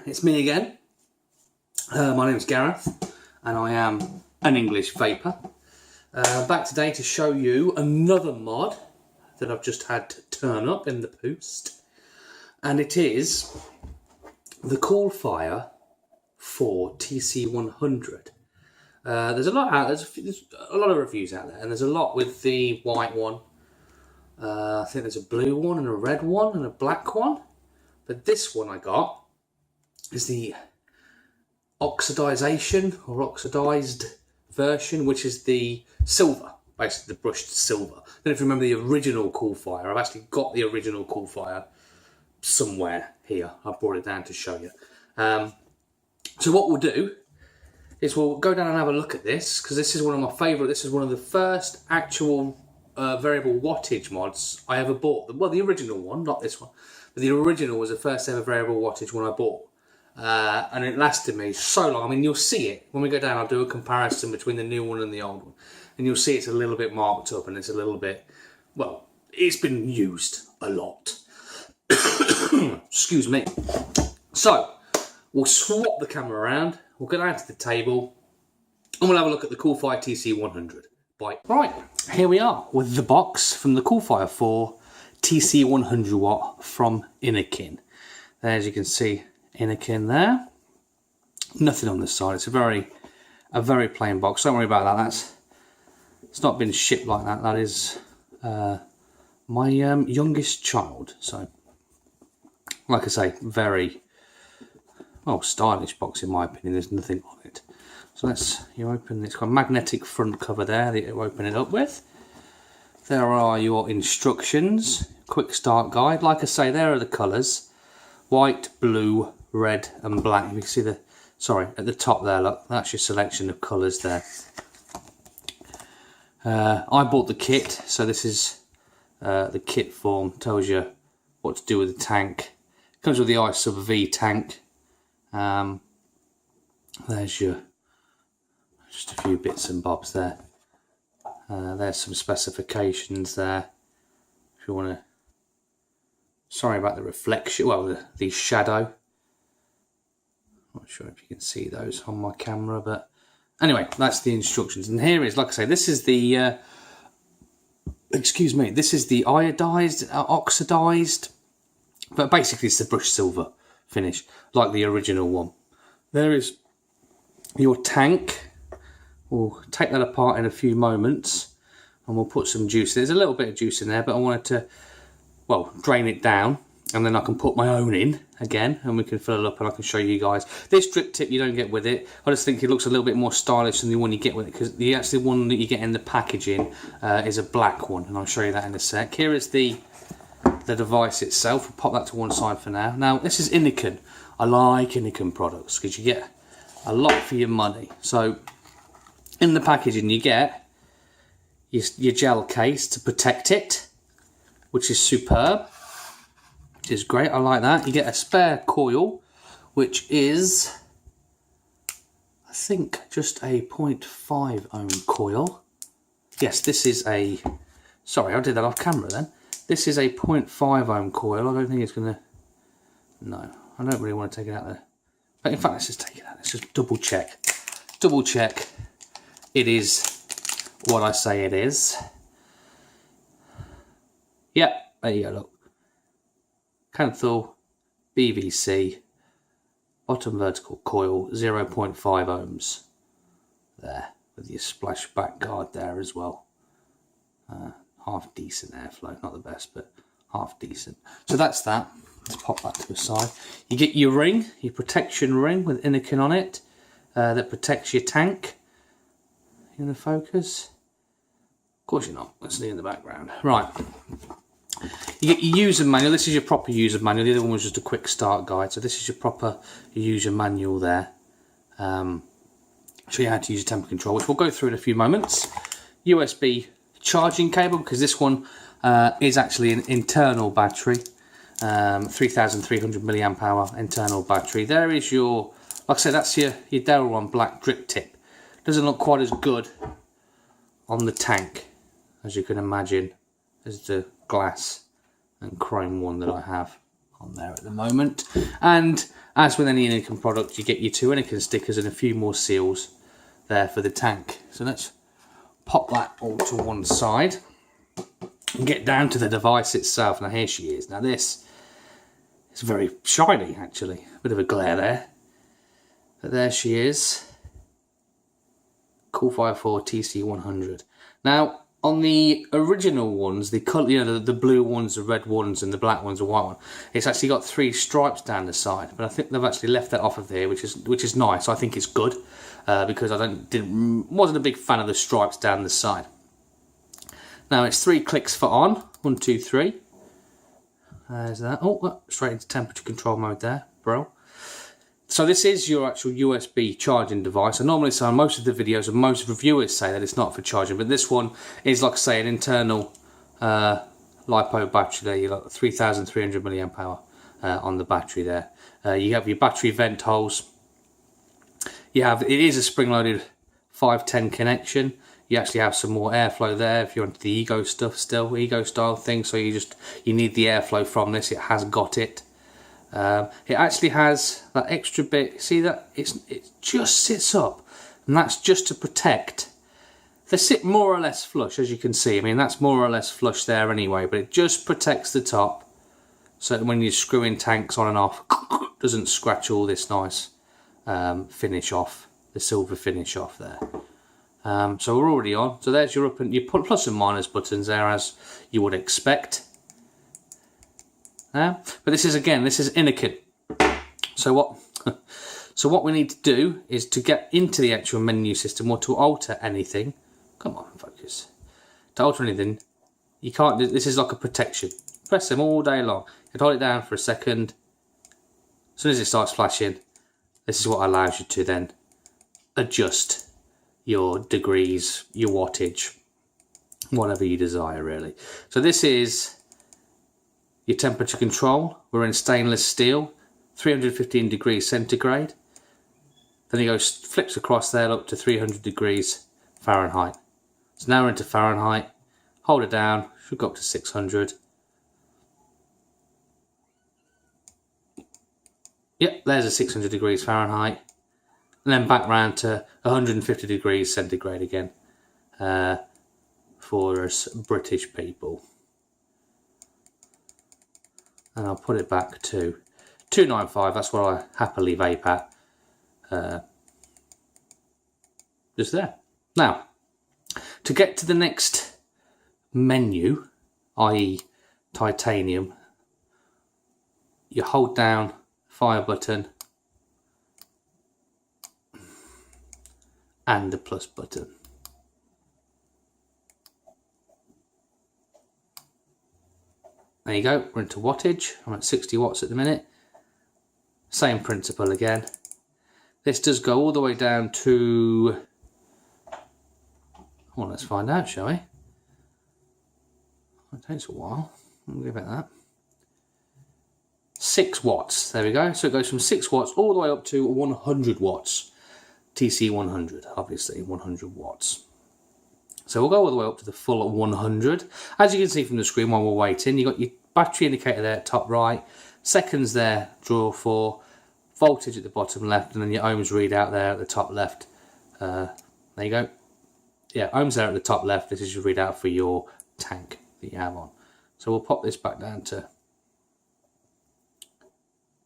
it's me again. My name's Gareth and I am an English vapor. Back today to show you another mod that I've just had to turn up in the post, and it is the coolfire for TC100. There's a lot out there's a lot of reviews out there, and there's a lot with the white one. I think there's a blue one and a red one and a black one, but this one I got is the oxidization or oxidized version, which is the silver, basically the brushed silver. I don't know if you remember the original coolfire. I've actually got the original coolfire somewhere here. I brought it down to show you. So what we'll do is we'll go down and have a look at this, because this is one of my favourite. This is one of the first actual variable wattage mods I ever bought. Well, the original one, not this one, but the original was the first ever variable wattage one I bought. And it lasted me so long. I mean, you'll see it when we go down. I'll do a comparison between the new one and the old one, and you'll see it's a little bit marked up, and it's a little bit, well, it's been used a lot. Excuse me. So we'll swap the camera around, we'll go down to the table, and we'll have a look at the coolfire TC100. Right, here we are with the box from the coolfire 4 TC100 watt from Innokin. There, as you can see, Innokin there. Nothing on this side. It's a very plain box. Don't worry about that. It's not been shipped like that. That is my youngest child. So, like I say, very well stylish box in my opinion. There's nothing on it. So you open. It's got a magnetic front cover there that you open it up with. There are your instructions. Quick start guide. Like I say, there are the colours: white, blue, red and black. You can see the, sorry, at the top there, look, that's your selection of colours there. I bought the kit, so this is the kit form. Tells you what to do with the tank. Comes with the ISUB V tank. There's your, just a few bits and bobs there. There's some specifications there if you want to. Sorry about the reflection, well, the shadow. Not sure if you can see those on my camera, but anyway, that's the instructions. And here is, like I say, this is the excuse me, this is the iodized, oxidized, but basically it's the brushed silver finish, like the original one. There is your tank. We'll take that apart in a few moments, and we'll put some juice. There's a little bit of juice in there, but I wanted to, well, drain it down, and then I can put my own in again, and we can fill it up, and I can show you guys. This drip tip you don't get with it. I just think it looks a little bit more stylish than the one you get with it, because the actual one that you get in the packaging is a black one, and I'll show you that in a sec. Here is the device itself. We'll pop that to one side for now. Now, this is Innokin. I like Innokin products because you get a lot for your money. So in the packaging you get your gel case to protect it, which is superb, which is great. I like that. You get a spare coil, which is, I think, just a 0.5 ohm coil. Yes, this is a, sorry, I did that off camera then. This is a 0.5 ohm coil. I don't think it's going to, no, I don't really want to take it out there. But in fact, let's just take it out. Let's just double check. Double check. It is what I say it is. Yep, there you go, look. Kanthal BVC, bottom vertical coil, 0.5 ohms. There, with your splashback guard there as well. Half decent airflow, not the best, but half decent. So that's that. Let's pop that to the side. You get your ring, your protection ring with Innokin on it, that protects your tank. In the focus? Of course you're not. Let's see in the background. Right. You get your user manual. This is your proper user manual. The other one was just a quick start guide. So this is your proper user manual there. Show you how to use your temper control, which we'll go through in a few moments. USB charging cable, because this one is actually an internal battery. 3,300 milliamp hour internal battery. There is your, like I said, that's your Delron black drip tip. Doesn't look quite as good on the tank, as you can imagine, as the glass and chrome one that I have on there at the moment. And as with any Innokin product, you get your 2 Innokin stickers and a few more seals there for the tank. So let's pop that all to one side and get down to the device itself. Now here she is. Now this is very shiny actually, a bit of a glare there, but there she is. Coolfire 4 TC100. Now on the original ones, the colour, you know, the blue ones, the red ones, and the black ones, the white one, it's actually got 3 stripes down the side. But I think they've actually left that off of here, which is nice. I think it's good because I wasn't a big fan of the stripes down the side. Now it's 3 clicks for on. 1, 2, 3. There's that. Oh, straight into temperature control mode there, bro. So this is your actual USB charging device. I normally say on most of the videos, and most reviewers say that it's not for charging, but this one is, like I say, an internal LiPo battery there. You've got 3,300 milliamp hour on the battery there. You have your battery vent holes. It is a spring-loaded 510 connection. You actually have some more airflow there if you're into the Ego stuff still, Ego style thing. So you need the airflow from this. It has got it. It actually has that extra bit. See that? It just sits up, and that's just to protect. They sit more or less flush, as you can see. I mean, that's more or less flush there anyway, but it just protects the top, so that when you're screwing tanks on and off, it doesn't scratch all this nice finish off, the silver finish off there. So we're already on. So there's your plus and minus buttons there, as you would expect. But this is Innokin. So what we need to do is to get into the actual menu system, or to alter anything. Come on, focus. To alter anything, you can't do. This is like a protection. Press them all day long. You hold it down for a second. As soon as it starts flashing, this is what allows you to then adjust your degrees, your wattage, whatever you desire really. So this is your temperature control. We're in stainless steel, 315 degrees centigrade. Then it flips across there up to 300 degrees Fahrenheit. So now we're into Fahrenheit. Hold it down, should go up to 600. Yep, there's a 600 degrees Fahrenheit. And then back round to 150 degrees centigrade again for us British people. And I'll put it back to 295. That's what I happily vape at. Just there. Now, to get to the next menu, i.e. titanium, you hold down fire button and the plus button. There you go, we're into wattage. I'm at 60 watts at the minute. Same principle again. This does go all the way down to, well, let's find out, shall we? It takes a while. I'll give it that. 6 watts, there we go. So it goes from 6 watts all the way up to 100 watts. TC100, obviously, 100 watts. So we'll go all the way up to the full 100. As you can see from the screen while we're waiting, you've got your battery indicator there at top right, seconds there, draw 4, voltage at the bottom left, and then your ohms readout there at the top left. There you go. Yeah, ohms there at the top left. This is your readout for your tank that you have on. So we'll pop this back down to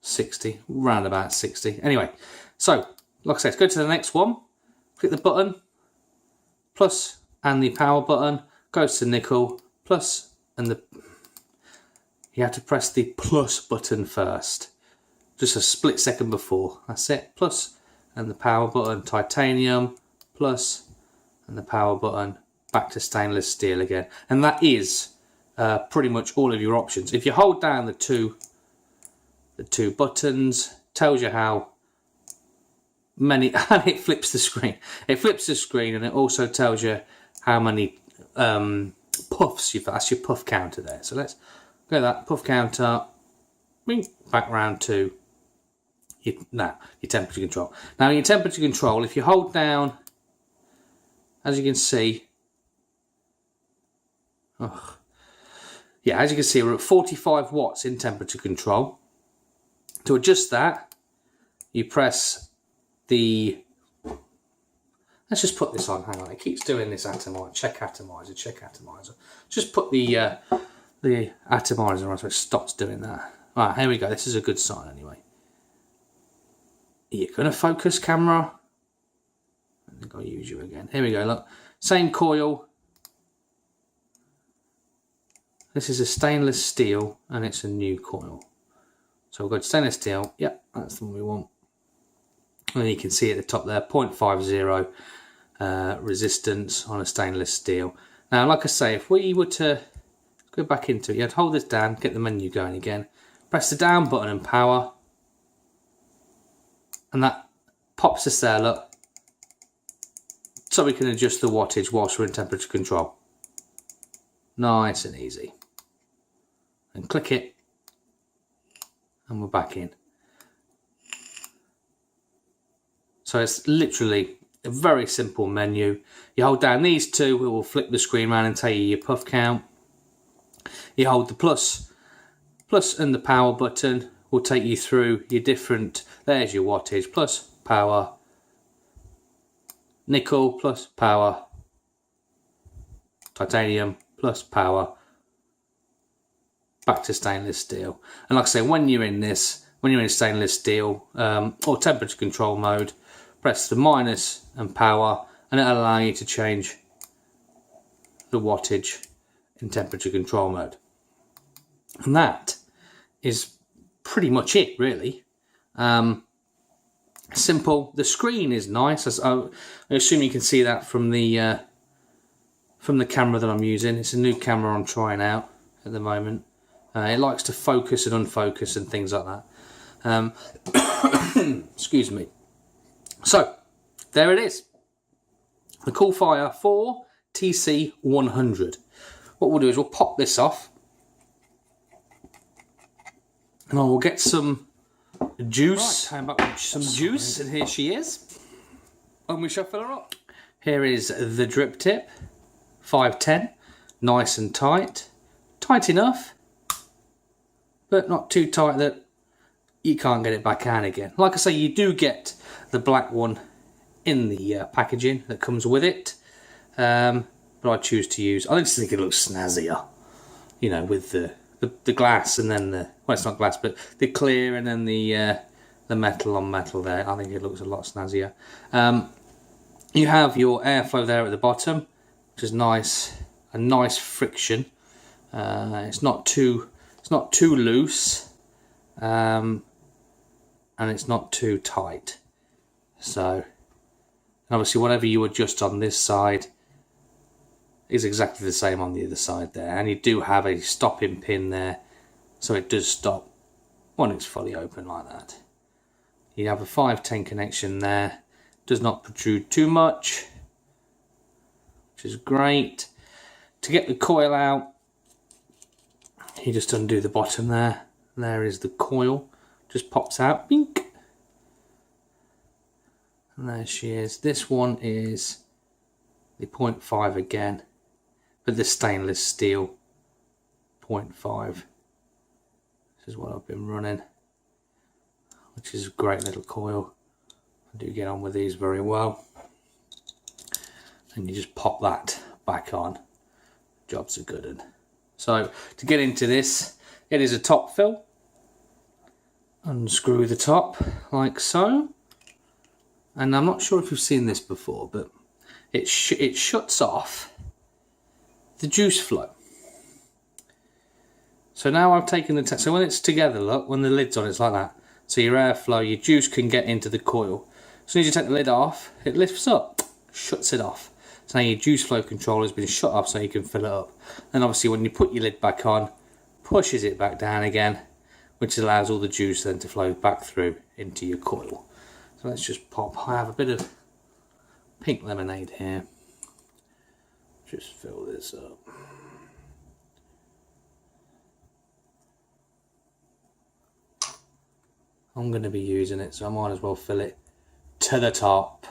60, round about 60. Anyway, so like I said, let's go to the next one. Click the button, plus and the power button, goes to nickel, plus, and you have to press the plus button first. Just a split second before. That's it. Plus and the power button, titanium, plus and the power button, back to stainless steel again. And that is pretty much all of your options. If you hold down the two buttons, tells you how many, and it flips the screen. It flips the screen, and it also tells you how many puffs you've got. That's your puff counter there. So let's go that puff counter, back round to your temperature control. Now your temperature control, if you hold down, as you can see, as you can see, we're at 45 watts in temperature control. To adjust that, you press the, let's just put this on, hang on, it keeps doing this atomizer, check atomizer. Just put the atomizer on so it stops doing that. Right, here we go, this is a good sign anyway. You're going to focus, camera. I think I'll use you again. Here we go, look, same coil. This is a stainless steel and it's a new coil. So we'll go to stainless steel, yep, that's the one we want. And then you can see at the top there, 0.50 resistance on a stainless steel. Now, like I say, if we were to go back into it, you'd hold this down, get the menu going again, press the down button and power, and that pops us there, look. So we can adjust the wattage whilst we're in temperature control. Nice and easy. And click it, and we're back in. So it's literally a very simple menu. You hold down these two, it will flip the screen around and tell you your puff count. You hold the plus and the power button will take you through your different, there's your wattage, plus power, nickel plus power, titanium plus power, back to stainless steel. And like I say, when you're in stainless steel or temperature control mode, press the minus and power, and it'll allow you to change the wattage in temperature control mode. And that is pretty much it, really. Simple. The screen is nice. I assume you can see that from the camera that I'm using. It's a new camera I'm trying out at the moment. It likes to focus and unfocus and things like that. Excuse me. So, there it is. The Coolfire 4 TC100. What we'll do is we'll pop this off. And I will get some juice. Right, back with some juice, and here she is. And we shall fill her up. Here is the drip tip. 510. Nice and tight. Tight enough, but not too tight that you can't get it back out again. Like I say, you do get the black one in the packaging that comes with it, but I choose to use, I just think it looks snazzier, you know, with the glass and then the, well, it's not glass, but the clear and then the metal on metal there. I think it looks a lot snazzier. You have your airflow there at the bottom, which is nice, a nice friction. It's not too loose, and it's not too tight. So, obviously, whatever you adjust on this side is exactly the same on the other side there. And you do have a stopping pin there, so it does stop when it's fully open like that. You have a 510 connection there, does not protrude too much, which is great. To get the coil out, you just undo the bottom there. There is the coil, just pops out, bink. And there she is. This one is the 0.5 again, but the stainless steel 0.5. This is what I've been running, which is a great little coil. I do get on with these very well. And you just pop that back on. Job's a good one. So to get into this, it is a top fill. Unscrew the top like so. And I'm not sure if you've seen this before, but it shuts off the juice flow. So now I've taken the so when it's together, look, when the lid's on, it's like that. So your airflow, your juice can get into the coil. As soon as you take the lid off, it lifts up, shuts it off. So now your juice flow control has been shut off so you can fill it up. And obviously when you put your lid back on, pushes it back down again, which allows all the juice then to flow back through into your coil. So let's just pop, I have a bit of pink lemonade here. Just fill this up. I'm going to be using it, so I might as well fill it to the top.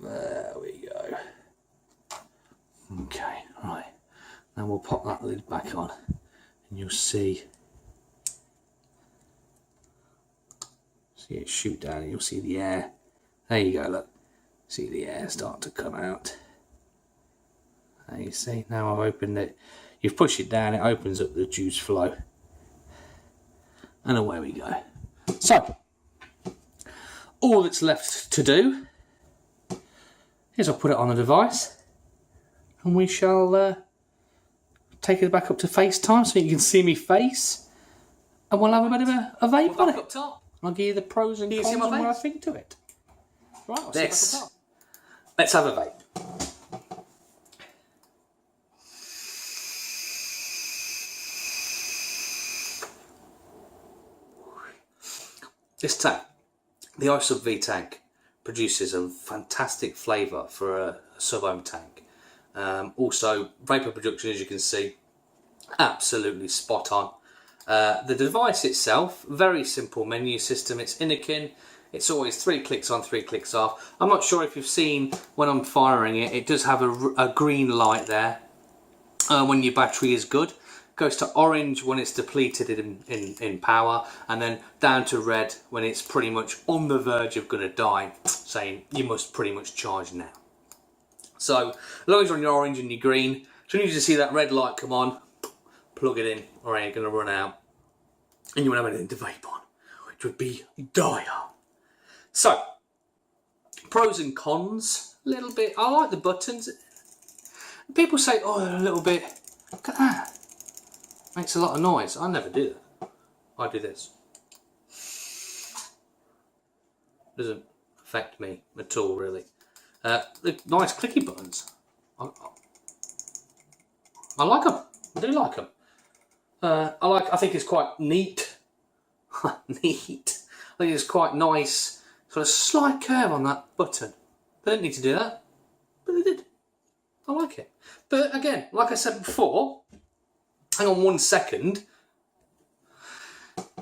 There we go. Okay, right. Now we'll pop that lid back on. and you'll see it shoot down, and you'll see the air. There you go, look. See the air start to come out. There you see, now I've opened it. You've pushed it down, it opens up the juice flow. And away we go. So, all that's left to do is I'll put it on the device, and we shall take it back up to FaceTime so you can see me face, and we'll have a bit of a vape on it. Up top. I'll give you the pros and cons and what I think to it. Right, I'll this. See let's have a vape. This tank, the ISUB V tank, produces a fantastic flavour for a sub-ohm tank. Also, vapour production, as you can see, absolutely spot on. The device itself, very simple menu system. It's Innokin. It's always 3 clicks on, 3 clicks off. I'm not sure if you've seen when I'm firing it, it does have a green light there when your battery is good. Goes to orange when it's depleted in power, and then down to red when it's pretty much on the verge of going to die, saying you must pretty much charge now. So as long as you're on your orange and your green, as soon as you see that red light come on, plug it in or you're going to run out and you won't have anything to vape on, which would be dire. So, pros and cons, a little bit. I like the buttons. People say, oh, they're a little bit, look at that. Makes a lot of noise. I never do that. I do this. Doesn't affect me at all, really. The nice clicky buttons. I like them. I do like them. I think it's quite neat. Neat. I think it's quite nice. Got a slight curve on that button. They didn't need to do that, but they did. I like it. But again, like I said before, hang on 1 second.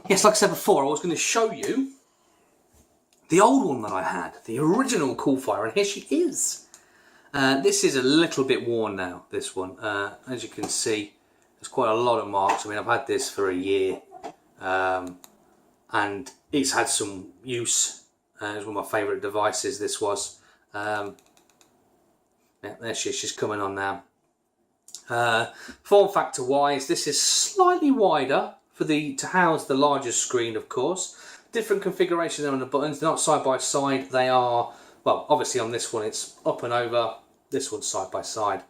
Yes, like I said before, I was going to show you the old one that I had, the original coolfire, and here she is. This is a little bit worn now, this one. As you can see, there's quite a lot of marks. I mean, I've had this for a year, and it's had some use. It's one of my favourite devices, this was. Yeah, there she is, she's coming on now. Form factor wise, this is slightly wider for to house the larger screen, of course. Different configuration there on the buttons. They're not side by side. They are, well, obviously on this one it's up and over. This one's side by side.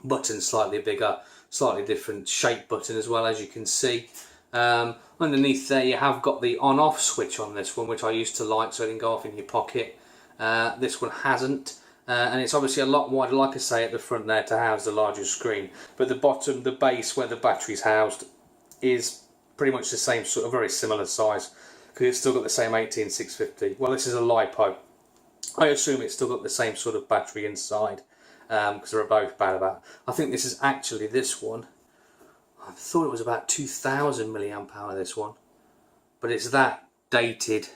Button slightly bigger, slightly different shape button as well, as you can see. Underneath there you have got the on-off switch on this one, which I used to like, so it didn't go off in your pocket. This one hasn't. And it's obviously a lot wider, like I say, at the front there to house the larger screen. But the bottom, the base where the battery's housed, is pretty much the same sort of very similar size, because it's still got the same 18650. Well, this is a LiPo. I assume it's still got the same sort of battery inside, because they're both about. I think this is actually this one. I thought it was about 2000 milliamp hour, this one, but it's that dated.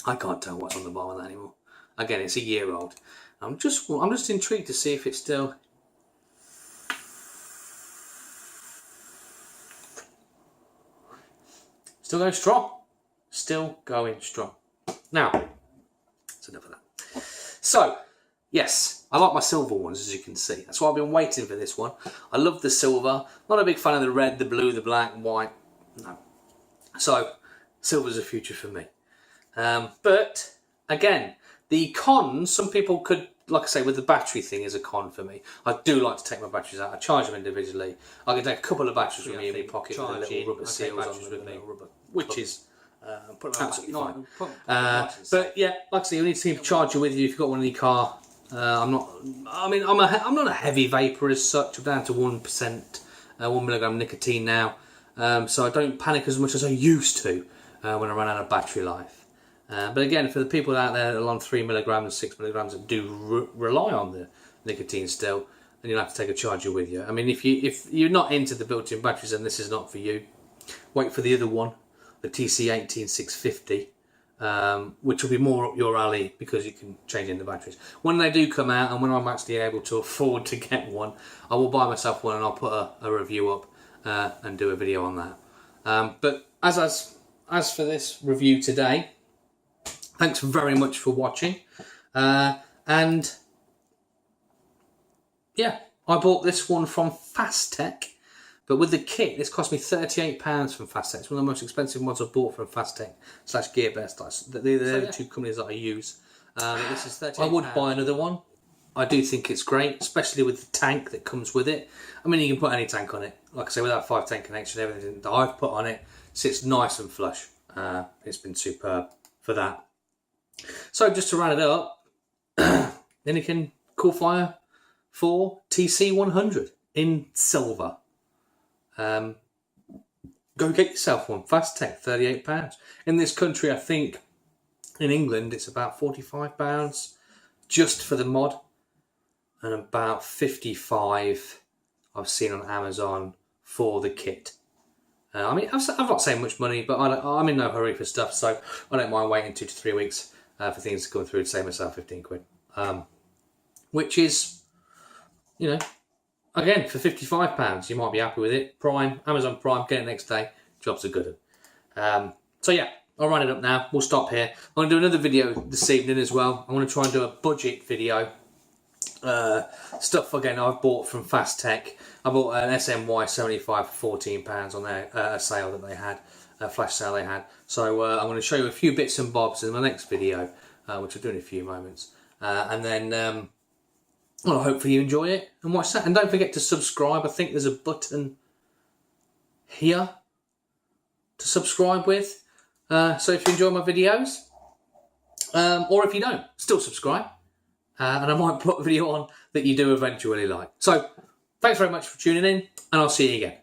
I can't tell what's on the bottom of that anymore. Again, it's a year old. I'm just intrigued to see if it's still. Still going strong. Still going strong. Now, that's enough of that. So, yes, I like my silver ones, as you can see. That's why I've been waiting for this one. I love the silver. Not a big fan of the red, the blue, the black, white. No. So, silver's the future for me. But, again, the cons, some people could, like I say, with the battery thing is a con for me. I do like to take my batteries out. I charge them individually. I can take a couple of batteries with me in my pocket with little rubber seals on with me, which is absolutely fine. But yeah, like I say, you need to keep a charger with you if you've got one in your car. I'm not a heavy vapor as such. I'm down to 1%, 1 milligram nicotine now. So I don't panic as much as I used to when I run out of battery life. But again, for the people out there that are on 3 milligrams and 6 milligrams that do rely on the nicotine still, then you'll have to take a charger with you. I mean, if you're not into the built-in batteries, then this is not for you. Wait for the other one, the TC18650, which will be more up your alley because you can change in the batteries. When they do come out, and when I'm actually able to afford to get one, I will buy myself one and I'll put a review up and do a video on that. But as for this review today, thanks very much for watching. And yeah, I bought this one from Fastech, but with the kit, this cost me £38 from Fastech. It's one of the most expensive ones I've bought from Fastech / Gearbest. They're the two companies that I use. This is £38. I would buy another one. I do think it's great, especially with the tank that comes with it. I mean, you can put any tank on it. Like I say, with that 510 connection, everything that I've put on it sits nice and flush. It's been superb for that. So just to round it up, Innokin Coolfire 4 TC100 in silver. Go get yourself one. Fastech, £38. In this country, I think, in England, it's about £45 just for the mod, and about £55 I've seen on Amazon for the kit. I mean, I'm not saying much money, but I'm in no hurry for stuff, so I don't mind waiting 2 to 3 weeks for things to come through to save myself 15 quid. Which is, you know, again, for £55, you might be happy with it. Prime, Amazon Prime, get it next day. Jobs are good. So yeah, I'll round it up now. We'll stop here. I'm going to do another video this evening as well. I'm going to try and do a budget video. Stuff, again, I've bought from Fastech. I bought an SMY 75 for £14 on their sale that they had, a flash sale they had. So I'm going to show you a few bits and bobs in my next video, which I'll do in a few moments. And then, well, hopefully you enjoy it and watch that. And don't forget to subscribe. I think there's a button here to subscribe with. So if you enjoy my videos, or if you don't, still subscribe. And I might put a video on that you do eventually like. So, thanks very much for tuning in, and I'll see you again.